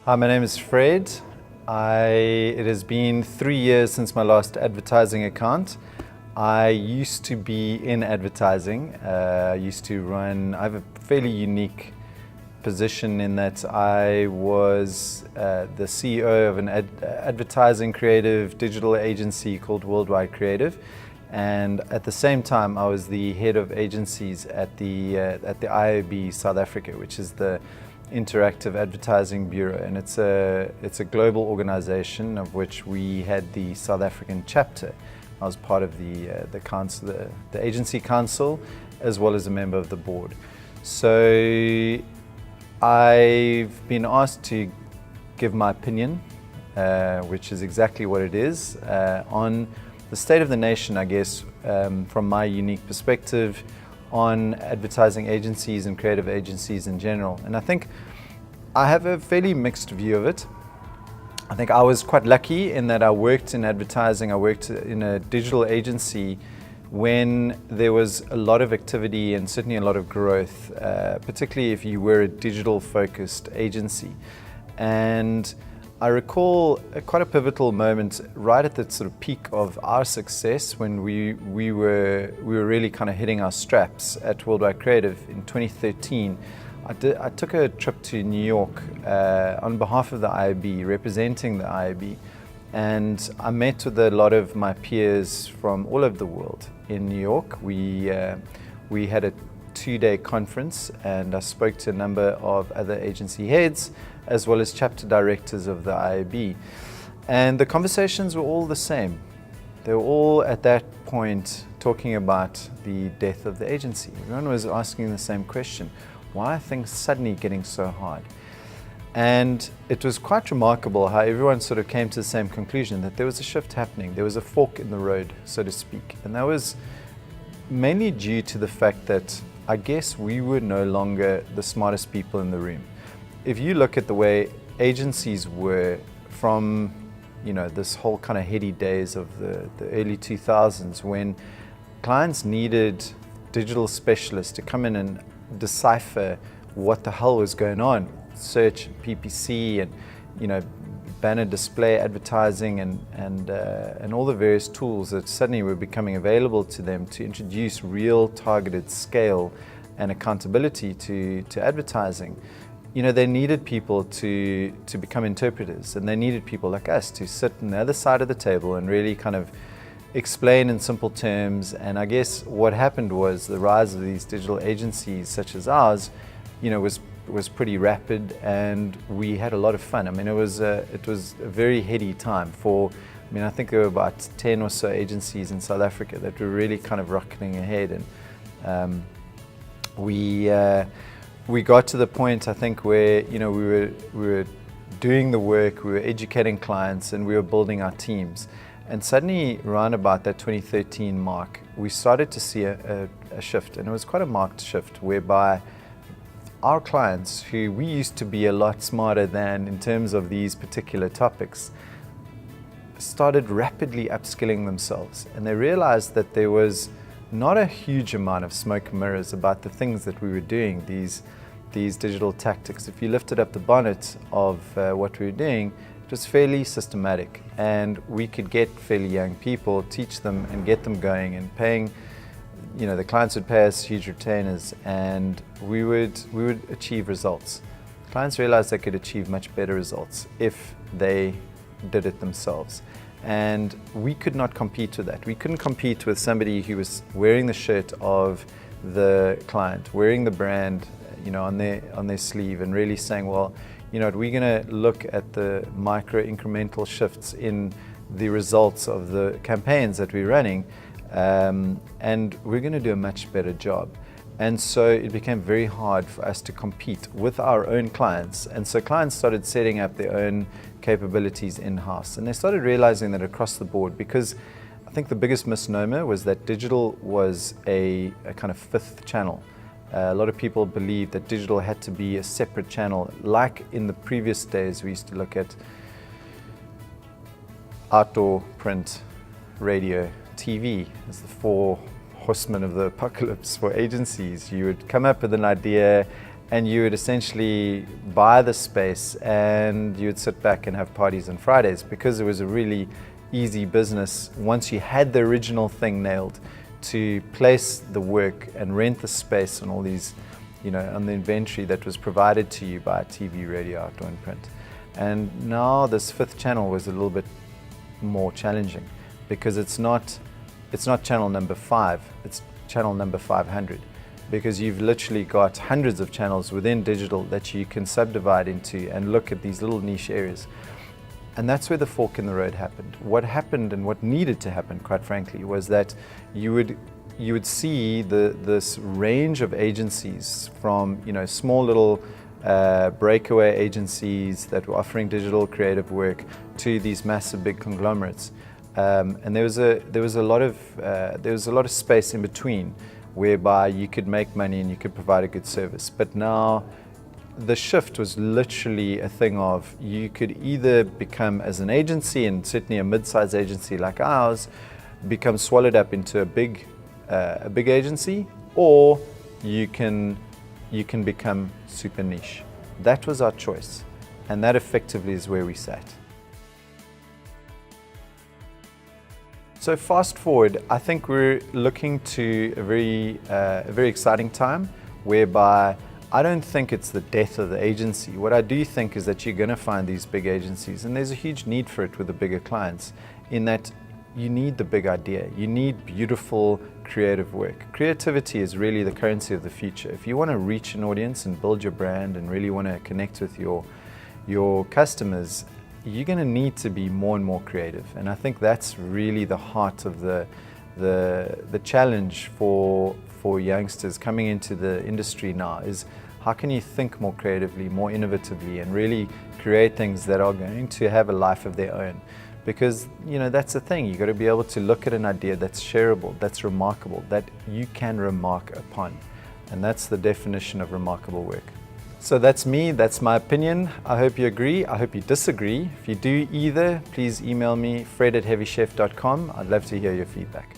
Hi, my name is Fred. It has been 3 years since my last advertising account. I used to be in advertising. I have a fairly unique position in that I was the CEO of an advertising creative digital agency called Roed. And at the same time, I was the head of agencies at the IAB South Africa, which is the Interactive Advertising Bureau, and it's a global organization of which we had the South African chapter. I was part of the council, the agency council, as well as a member of the board. So I've been asked to give my opinion, which is exactly what it is, on the state of the nation, I guess, from my unique perspective, on advertising agencies and creative agencies in general. And I think I have a fairly mixed view of it. I think I was quite lucky in that I worked in advertising. I worked in a digital agency when there was a lot of activity and certainly a lot of growth, particularly if you were a digital focused agency. And I recall quite a pivotal moment right at the sort of peak of our success when we were really kind of hitting our straps at Worldwide Creative in 2013. I took a trip to New York on behalf of the IAB, representing the IAB, and I met with a lot of my peers from all over the world in New York. We had a 2-day conference, and I spoke to a number of other agency heads as well as chapter directors of the IAB. And the conversations were all the same. They were all at that point talking about the death of the agency. Everyone was asking the same question: why are things suddenly getting so hard? And it was quite remarkable how everyone sort of came to the same conclusion, that there was a shift happening. There was a fork in the road, so to speak. And that was mainly due to the fact that I guess we were no longer the smartest people in the room. If you look at the way agencies were from, this whole kind of heady days of the early 2000s, when clients needed digital specialists to come in and decipher what the hell was going on, search, PPC, and banner display advertising, and all the various tools that suddenly were becoming available to them to introduce real targeted scale and accountability to advertising. They needed people to become interpreters, and they needed people like us to sit on the other side of the table and really kind of explain in simple terms. And I guess what happened was the rise of these digital agencies such as ours, was pretty rapid, and we had a lot of fun. I mean, it was a very heady time I think there were about 10 or so agencies in South Africa that were really kind of rocketing ahead, and we got to the point, I think, where we were doing the work, we were educating clients, and we were building our teams. And suddenly, around about that 2013 mark, we started to see a shift, and it was quite a marked shift, whereby our clients, who we used to be a lot smarter than in terms of these particular topics, started rapidly upskilling themselves, and they realized that there was not a huge amount of smoke and mirrors about the things that we were doing, these digital tactics. If you lifted up the bonnet of what we were doing, it was fairly systematic, and we could get fairly young people, teach them and get them going and paying. The clients would pay us huge retainers, and we would achieve results. Clients realized they could achieve much better results if they did it themselves. And we could not compete with that. We couldn't compete with somebody who was wearing the shirt of the client, wearing the brand, on their sleeve, and really saying, well, we're going to look at the micro incremental shifts in the results of the campaigns that we're running, and we're going to do a much better job. And so it became very hard for us to compete with our own clients. And so clients started setting up their own capabilities in-house. And they started realizing that across the board, because I think the biggest misnomer was that digital was a kind of fifth channel. A lot of people believed that digital had to be a separate channel. Like in the previous days, we used to look at outdoor, print, radio, TV as the four horsemen of the apocalypse for agencies. You would come up with an idea and you would essentially buy the space and you would sit back and have parties on Fridays, because it was a really easy business once you had the original thing nailed to place the work and rent the space on all these, on the inventory that was provided to you by TV, radio, outdoor and print. And now this fifth channel was a little bit more challenging, because it's not channel number 5, it's channel number 500. Because you've literally got hundreds of channels within digital that you can subdivide into and look at these little niche areas. And that's where the fork in the road happened. What happened, and what needed to happen, quite frankly, was that you would see this range of agencies from small little breakaway agencies that were offering digital creative work to these massive big conglomerates. And there was a lot of space in between, whereby you could make money and you could provide a good service. But now the shift was literally a thing of, you could either become, as an agency, and certainly a mid-sized agency like ours, become swallowed up into a big agency, or you can become super niche. That was our choice, and that effectively is where we sat. So fast forward, I think we're looking to a very exciting time, whereby I don't think it's the death of the agency. What I do think is that you're going to find these big agencies, and there's a huge need for it with the bigger clients, in that you need the big idea. You need beautiful, creative work. Creativity is really the currency of the future. If you want to reach an audience and build your brand and really want to connect with your customers, you're going to need to be more and more creative. And I think that's really the heart of the challenge for youngsters coming into the industry now, is how can you think more creatively, more innovatively, and really create things that are going to have a life of their own. Because that's the thing, you've got to be able to look at an idea that's shareable, that's remarkable, that you can remark upon. And that's the definition of remarkable work. So that's me, that's my opinion. I hope you agree, I hope you disagree. If you do either, please email me, fred@heavychef.com. I'd love to hear your feedback.